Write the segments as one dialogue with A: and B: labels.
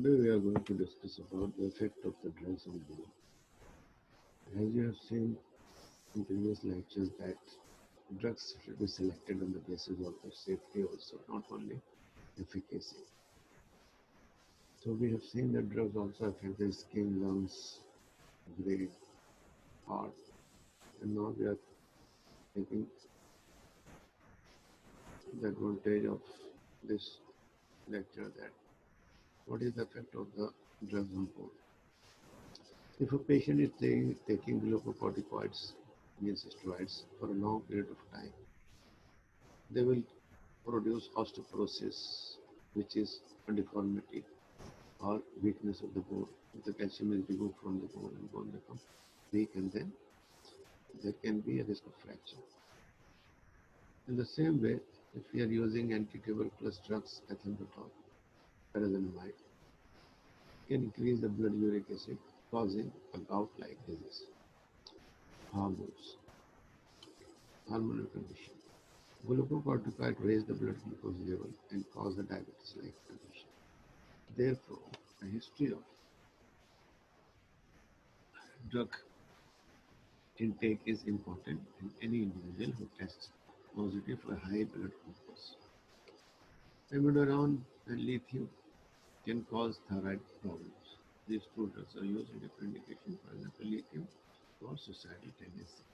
A: Today we are going to discuss about the effect of the drugs on bone. As you have seen in previous lectures that drugs should be selected on the basis of their safety also, not only efficacy. So we have seen that drugs also affect the skin, lungs, brain, heart, and now we are taking the advantage of this lecture that what is the effect of the drugs on bone. If a patient is taking glucocorticoids, means steroids, for a long period of time, they will produce osteoporosis, which is a deformity or weakness of the bone. If the calcium is removed from the bone and bone becomes weak, and then there can be a risk of fracture. In the same way, if we are using anti-tuberculous drugs, ethambutol, pyrazinamide, can increase the blood uric acid, causing a gout-like disease. Hormones, hormonal condition. Glucocorticoid raise the blood glucose level and cause a diabetes-like condition. Therefore, a history of drug intake is important in any individual who tests positive for high blood glucose. Amiodarone and lithium can cause thyroid problems. These two drugs are used in different indications, for example, lithium for suicidal tendency.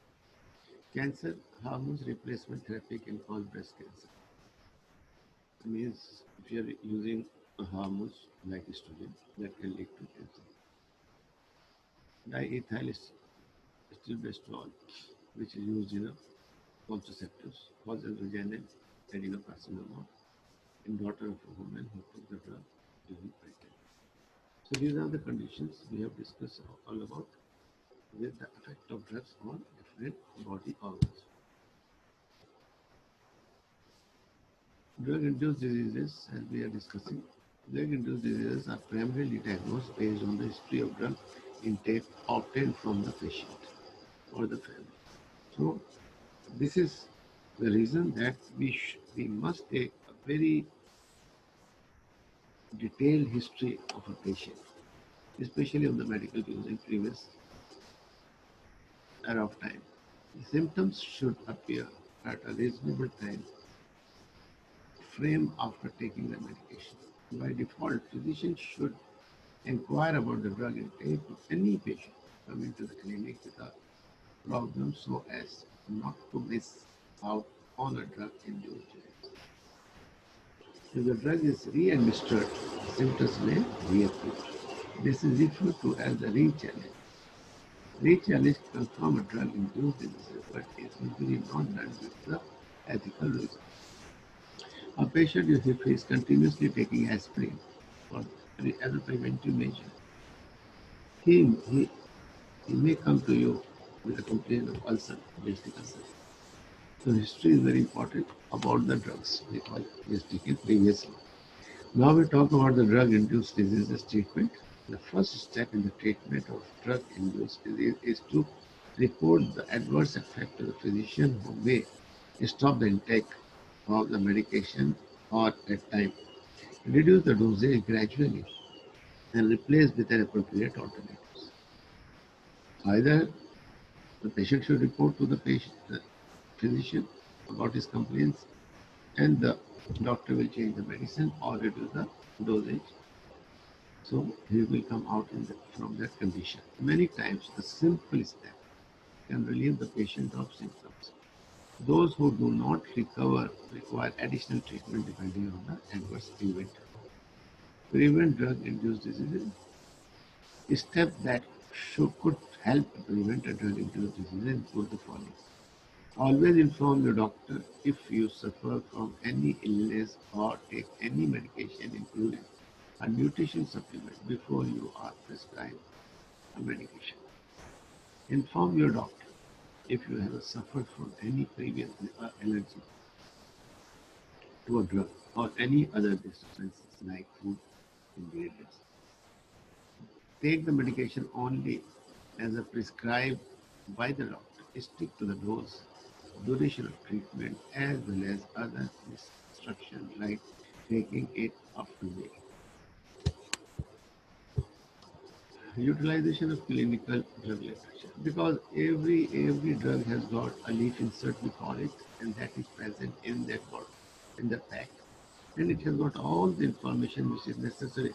A: Cancer hormones replacement therapy can cause breast cancer. It means if you are using hormones like estrogen, that can lead to cancer. Diethyl stilbestrol, which is used in contraceptives, causes vaginal adenocarcinoma in daughter of a woman who took the drug during pregnancy. So these are the conditions we have discussed all about with the effect of drugs on different body organs. Drug-induced diseases, as we are discussing, drug-induced diseases are primarily diagnosed based on the history of drug intake obtained from the patient or the family. So this is the reason that we must take a very detailed history of a patient, especially of the medical views in previous era of time. The symptoms should appear at a reasonable time frame after taking the medication. By default, physicians should inquire about the drug intake of any patient coming to the clinic with a problem so as not to miss out on a drug-induced disease. If the drug is re-administered, symptoms may reappear. This is referred to as the re-challenge. Re-challenge confirm a drug-induced disease, but is usually not done with the ethical reason. A patient, if he is continuously taking aspirin or as a preventive measure, he may come to you with a complaint of ulcer, gastric ulcer. So history is very important about the drugs because he has taken previously. Now we talk about the drug-induced diseases treatment. The first step in the treatment of drug-induced disease is to report the adverse effect to the physician who may stop the intake of the medication or at time, reduce the dosage gradually, and replace with an appropriate alternatives. Either the patient should report to the physician about his complaints, and the doctor will change the medicine or reduce the dosage. So he will come out from that condition. Many times, a simple step can relieve the patient of symptoms. Those who do not recover require additional treatment depending on the adverse event. Prevent drug-induced diseases. A step that could help prevent a drug-induced disease include the following. Always inform your doctor if you suffer from any illness or take any medication, including a nutrition supplement, before you are prescribed a medication. Inform your doctor if you have suffered from any previous allergy to a drug or any other substances like food ingredients. Take the medication only as a prescribed by the doctor. Stick to the dose, duration of treatment, as well as other instructions like taking it up to date. Utilization of clinical drug literature, because every drug has got a leaf insert, we call it, and that is present in that bottle, in the pack, and it has got all the information which is necessary.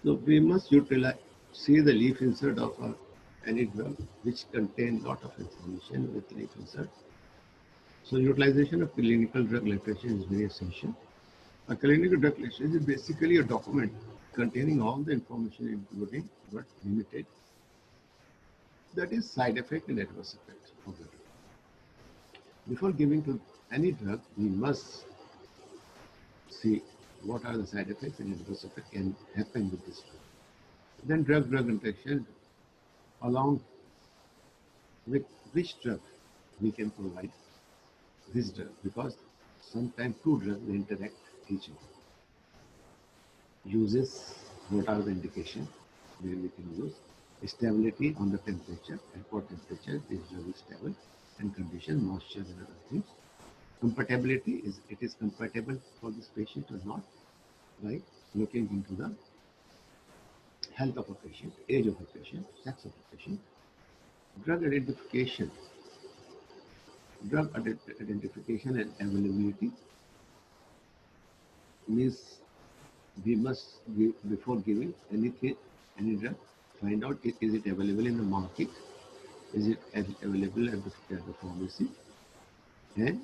A: So we must utilize, see the leaf insert of any drug which contain lot of information with leaf insert. So utilization of clinical drug literature is very essential. A clinical drug literature is basically a document containing all the information, including but limited, that is side effect and adverse effects of the drug. Before giving to any drug, we must see what are the side effects and adverse effects can happen with this drug. Then drug-drug interaction, along with which drug we can provide this drug, because sometimes two drugs will interact each other. Uses, what are the indication? then we can use stability on the temperature, at what temperature this drug is stable, and condition, moisture and other things. Compatibility is it is compatible for this patient or not, by looking into the health of a patient, age of a patient, sex of a patient. Drug identification, identification and availability means we must give, before giving anything, any drug, find out is it available in the market, is it available at the pharmacy, and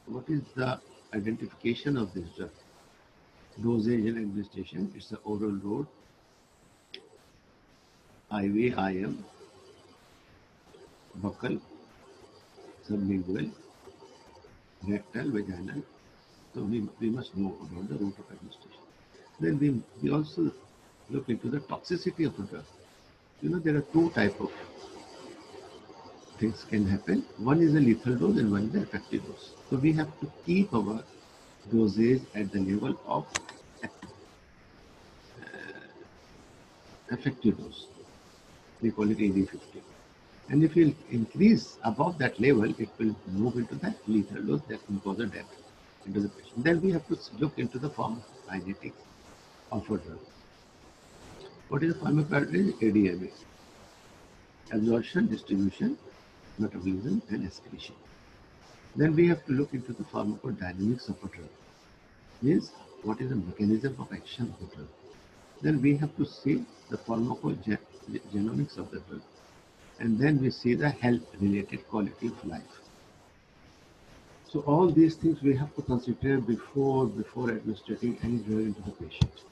A: what is the identification of this drug. Dosage and administration, it's the oral route, IV, IM, buccal, sublingual, rectal, vaginal. So we must know about the route of administration. Then we also look into the toxicity of the drug. You know, there are two type of things can happen. One is a lethal dose and one is the effective dose. So we have to keep our dosage at the level of effective dose. We call it AD50. And if you increase above that level, it will move into that lethal dose that can cause a death into the patient. Then we have to look into the pharmacokinetics of a drug. What is the pharmacokinetics? ADMA. Absorption, distribution, metabolism, and excretion. Then we have to look into the pharmacodynamics of a drug. Means what is the mechanism of action of the drug. Then we have to see the pharmacogenomics of the drug. And then we see the health-related quality of life. So all these things we have to consider before administering any drug into the patient.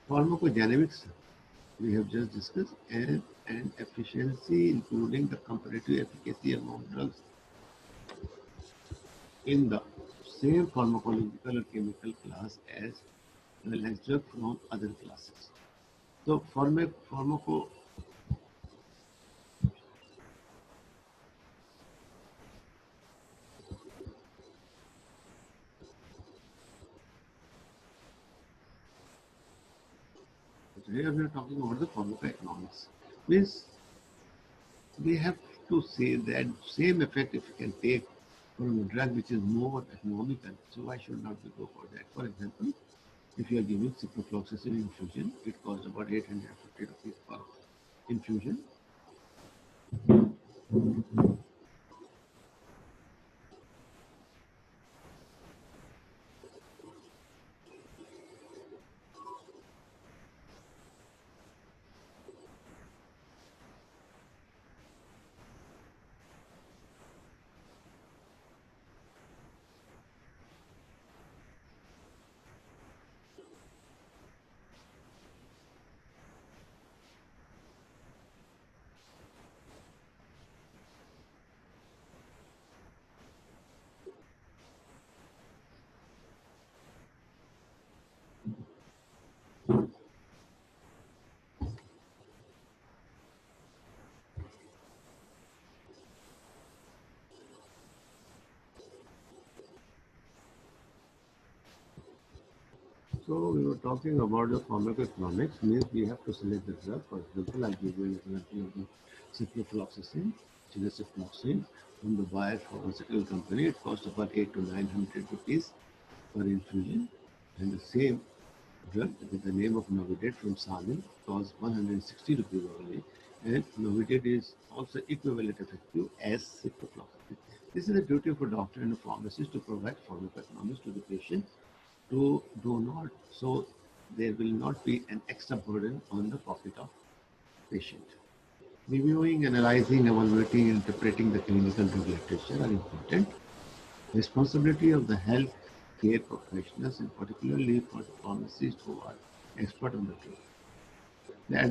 A: Pharmacodynamics we have just discussed, and efficiency, including the comparative efficacy among drugs in the same pharmacological or chemical class as well as drugs from other classes. So pharmaco here we are talking about the pharmacoeconomics. Means we have to say that same effect if you can take from a drug which is more economical, so why should not we go for that? For example, if you are giving ciprofloxacin infusion, it costs about 850 rupees per infusion. So we were talking about the pharmacoeconomics, means we have to select the drug. For example, I'll give you an example of the ciprofloxacin, which is a ciprofloxacin from the Bayer pharmaceutical company. It costs about 8 to 900 rupees per infusion, and the same drug with the name of Novidet from Sanil costs 160 rupees only, and Novidet is also equivalent effective as ciprofloxacin. This is the duty of a doctor and a pharmacist to provide pharmacoeconomics to the patient to do not, so there will not be an extra burden on the pocket of patient. Reviewing, analyzing, evaluating, interpreting the clinical drug literature are important. Responsibility of the health care professionals, and particularly for the pharmacists who are expert on the field. The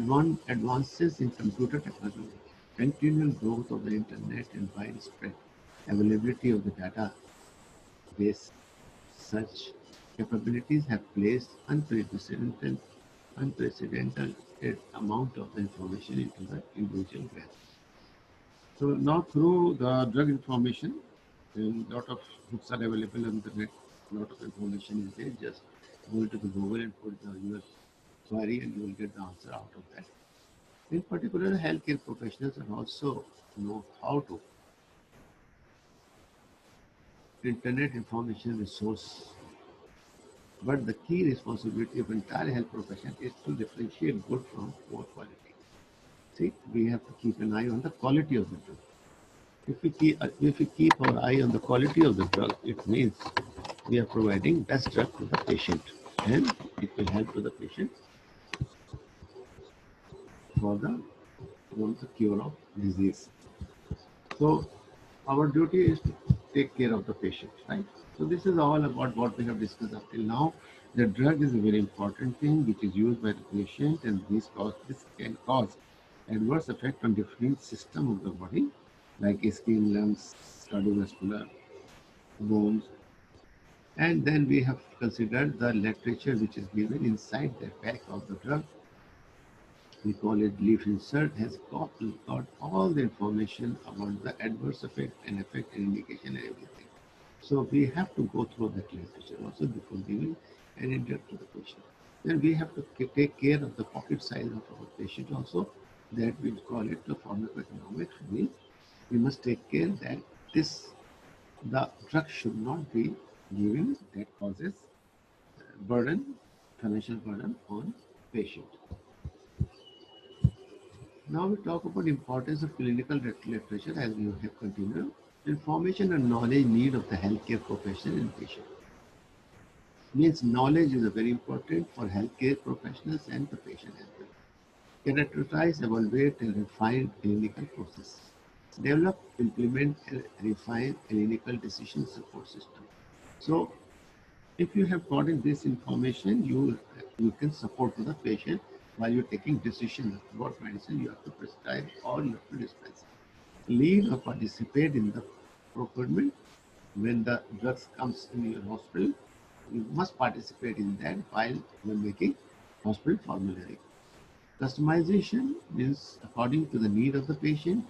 A: advances in computer technology, continual growth of the internet, and widespread availability of the database, such capabilities have placed unprecedented amount of the information into the individual brain. So now through the drug information, a lot of books are available on the net, a lot of information is there. Just go to the Google and put your query and you will get the answer out of that. In particular, healthcare professionals are also know how to internet information resource. But the key responsibility of entire health profession is to differentiate good from poor quality. See, we have to keep an eye on the quality of the drug. If we keep our eye on the quality of the drug, it means we are providing best drug to the patient, and it will help to the patient for the cure of disease. So our duty is to take care of the patient, right? So this is all about what we have discussed up till now. The drug is a very important thing which is used by the patient, and this can cause adverse effect on different system of the body, like skin, lungs, cardiovascular, bones. And then we have considered the literature which is given inside the pack of the drug. We call it leaf insert, has got all the information about the adverse effect and effect and indication and everything. So we have to go through that literature also before giving any drug to the patient. Then we have to take care of the pocket size of our patient also. That we call it the pharmacoeconomics. Means we must take care that the drug should not be given that causes burden, financial burden on patient. Now we talk about importance of clinical literature as we have continued. Information and knowledge need of the healthcare professional and patient. Means knowledge is very important for healthcare professionals and the patient as well. Characterize, evaluate, and refine clinical process. Develop, implement, and refine clinical decision support system. So if you have gotten this information, you can support to the patient while you're taking decisions what medicine you have to prescribe or you have to dispense. Lead or participate in the procurement when the drugs comes in your hospital. You must participate in that while you're making hospital formulary. Customization means according to the need of the patient,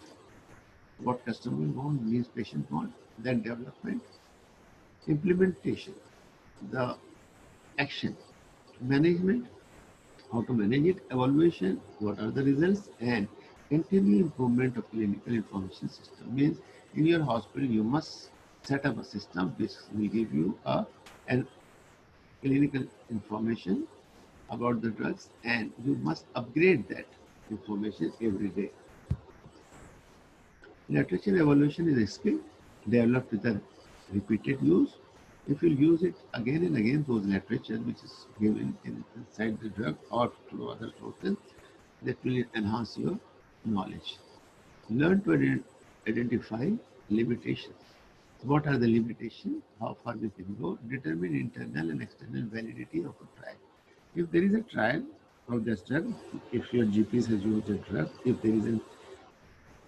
A: what customer want means patient want. Then development, implementation, the action, management, how to manage it, evaluation, what are the results, and continued improvement of clinical information system. Means in your hospital you must set up a system which will give you an clinical information about the drugs, and you must upgrade that information every day. Literature evaluation is a skill developed with a repeated use. If you use it again and again, those literature which is given inside the drug or through other sources, that will enhance your knowledge. Learn to identify limitations. What are the limitations? How far we can go? Determine internal and external validity of a trial. If there is a trial of this drug, if your GPs has used a drug, if there is a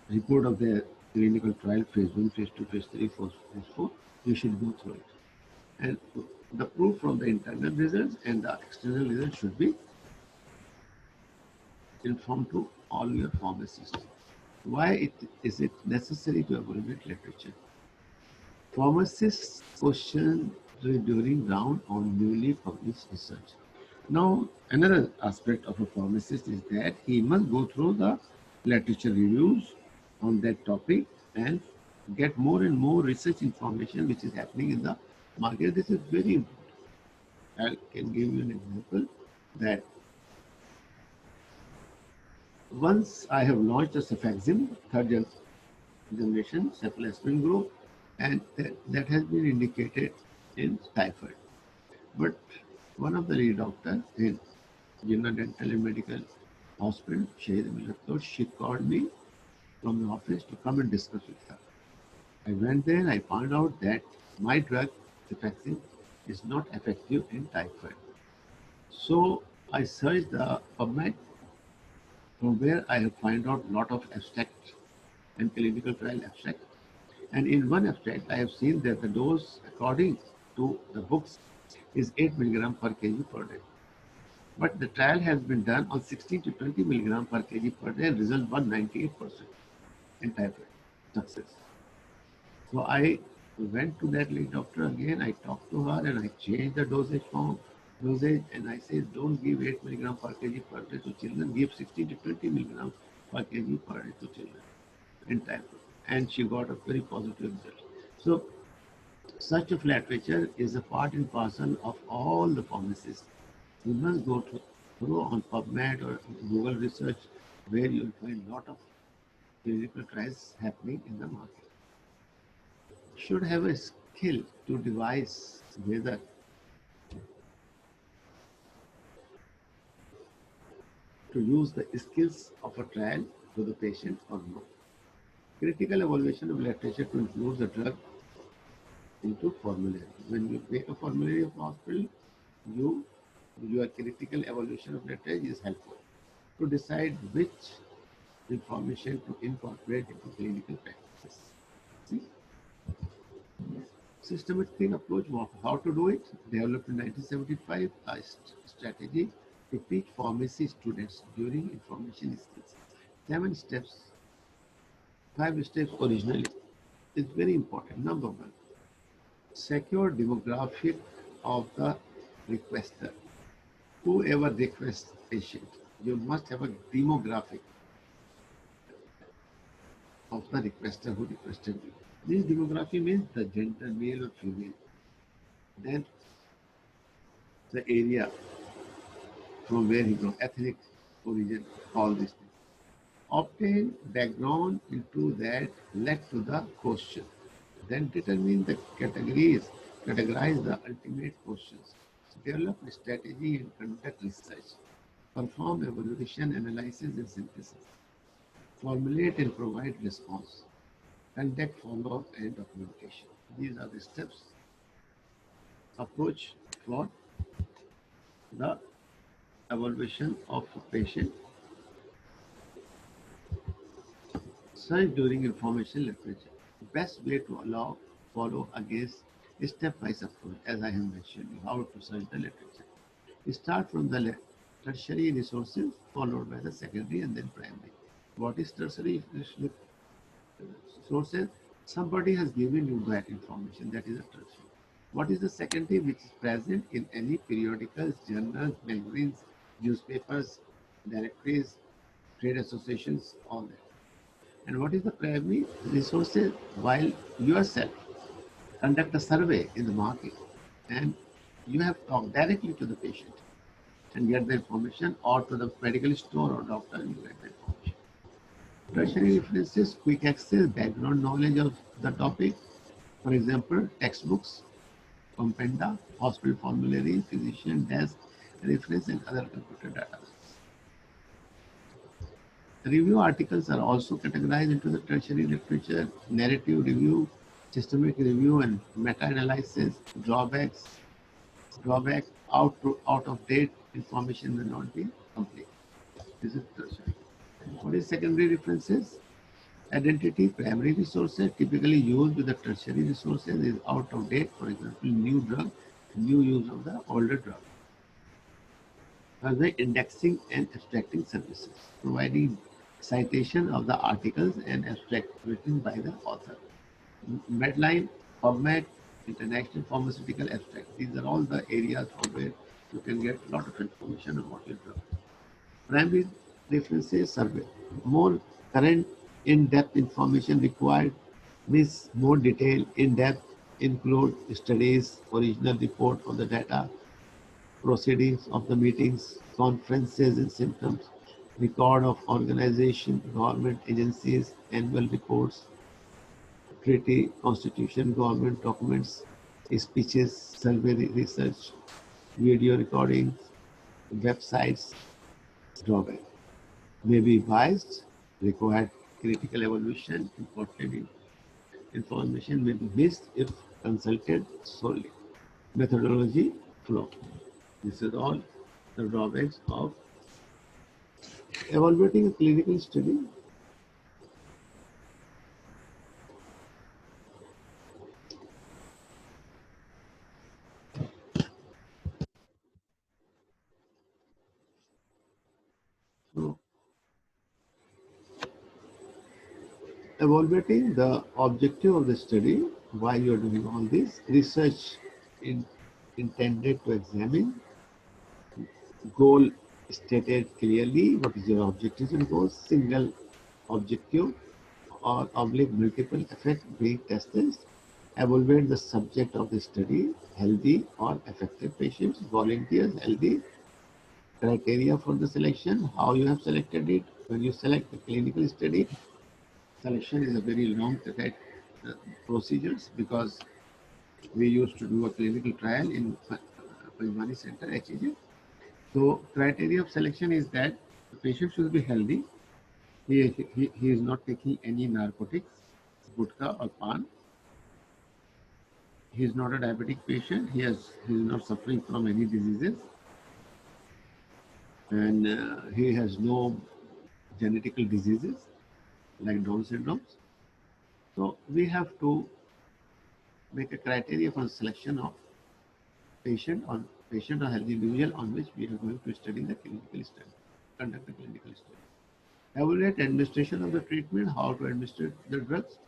A: report of the clinical trial, phase 1, phase 2, phase 3, phase 4, you should go through it. And the proof from the internal results and the external results should be informed to all your pharmacists. Why is it necessary to evaluate literature? Pharmacists question during round on newly published research. Now, another aspect of a pharmacist is that he must go through the literature reviews on that topic and get more and more research information which is happening in the market. This is very important. I can give you an example that once I have launched the Cefaxim third generation cephalosporin group, and that has been indicated in typhoid. But one of the lead doctors in Jinnah Dental and Medical Hospital, Shahid Milatur, she called me from the office to come and discuss with her. I went there, I found out that my drug, Cefaxim, is not effective in typhoid. So I searched the PubMed, from where I have found out lot of abstract and clinical trial abstract. And in one abstract, I have seen that the dose according to the books is 8 milligram per kg per day. But the trial has been done on 16 to 20 milligram per kg per day and result 198% in typhoid success. So I went to that lead doctor again. I talked to her and I changed the dosage form. dosage, and I say don't give 8 milligram per kg per day to children, give 60 to 20 milligram per kg per day to children in type 2. And she got a very positive result. So such a literature is a part and parcel of all the pharmacists. You must go through on PubMed or Google research where you'll find a lot of clinical trials happening in the market. Should have a skill to devise whether to use the skills of a trial to the patient or not. Critical evaluation of literature to include the drug into formulary. When you make a formulary of hospital, your critical evaluation of literature is helpful to decide which information to incorporate into clinical practices. See, systematic approach, how to do it, developed in 1975 a strategy to teach pharmacy students during information skills. 7 steps, 5 steps originally is very important. Number one, secure demographic of the requester. Whoever requests patient, you must have a demographic of the requester who requested you. This demography means the gender, male or female. Then the area from where he from, ethnic origin, all these things. Obtain background into that led to the question. Then determine the categories, categorize the ultimate questions. Develop a strategy and conduct research. Perform evaluation, analysis and synthesis. Formulate and provide response. Conduct follow-up and documentation. These are the steps approach for the evaluation of a patient. Search during information literature. Best way to follow against step-wise approach, as I have mentioned, how to search the literature. Start from the tertiary resources, followed by the secondary and then primary. What is tertiary sources? Somebody has given you that information, that is a tertiary. What is the secondary, which is present in any periodicals, journals, magazines, newspapers, directories, trade associations, all that. And what is the primary resources? While yourself conduct a survey in the market and you have talked directly to the patient and get the information, or to the medical store or doctor, you get the information. Tertiary references, quick access, background knowledge of the topic. For example, textbooks, compenda, hospital formulary, physician desk, reference and other computer data. Review articles are also categorized into the tertiary literature: narrative review, systematic review, and meta-analysis. Drawback, out of date information may not be complete. This is tertiary. What is secondary references? Identity, primary resources typically used with the tertiary resources is out of date. For example, new drug, new use of the older drug. Further, indexing and abstracting services, providing citation of the articles and abstract written by the author. Medline, PubMed, International Pharmaceutical Abstract. These are all the areas from where you can get a lot of information about your drug. Primary references survey. More current, in-depth information required means more detail, in-depth, include studies, original report of the data, proceedings of the meetings, conferences and symptoms, record of organization, government agencies, annual reports, treaty, constitution, government documents, speeches, survey research, video recordings, websites. Drawback may be biased, required critical evaluation, important information may be missed if consulted solely. Methodology flow. This is all the drawbacks of evaluating a clinical study. So, evaluating the objective of the study, why you are doing all this research intended to examine goal stated clearly. What is your objective and goal? Single objective or oblique multiple effect being tested. Evaluate the subject of the study, healthy or affected patients, volunteers, healthy. Criteria for the selection, how you have selected it. When you select the clinical study, selection is a very long procedures because we used to do a clinical trial in Panjwani Center, HEJ. So criteria of selection is that the patient should be healthy. He is not taking any narcotics, gutka or pan. He is not a diabetic patient. He is not suffering from any diseases, and he has no genetical diseases like Down syndromes. So we have to make a criteria for selection of patient or healthy individual on which we are going to study the clinical study, conduct the clinical study. Evaluate administration of the treatment, how to administer the drugs.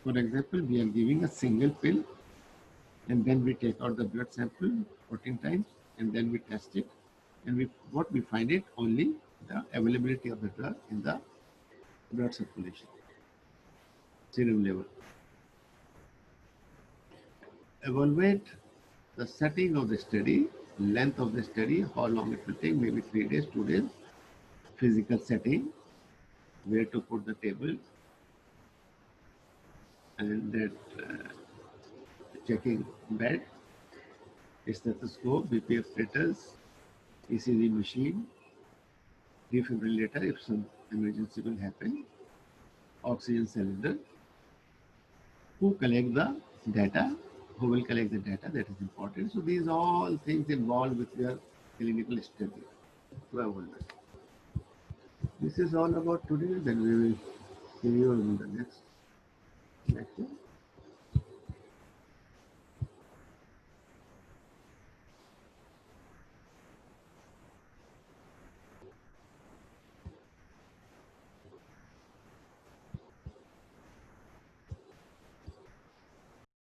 A: For example, we are giving a single pill and then we take out the blood sample 14 times and then we test it, and what we find it only the availability of the drug in the blood circulation, serum level. Evaluate the setting of the study, length of the study, how long it will take, maybe 3 days, 2 days, physical setting, where to put the table, and that checking bed, stethoscope, BP apparatus, ECG machine, defibrillator if some emergency will happen, oxygen cylinder, who collect the data, who will collect the data, that is important. So these are all things involved with your clinical study. This is all about today, then we will see you in the next lecture.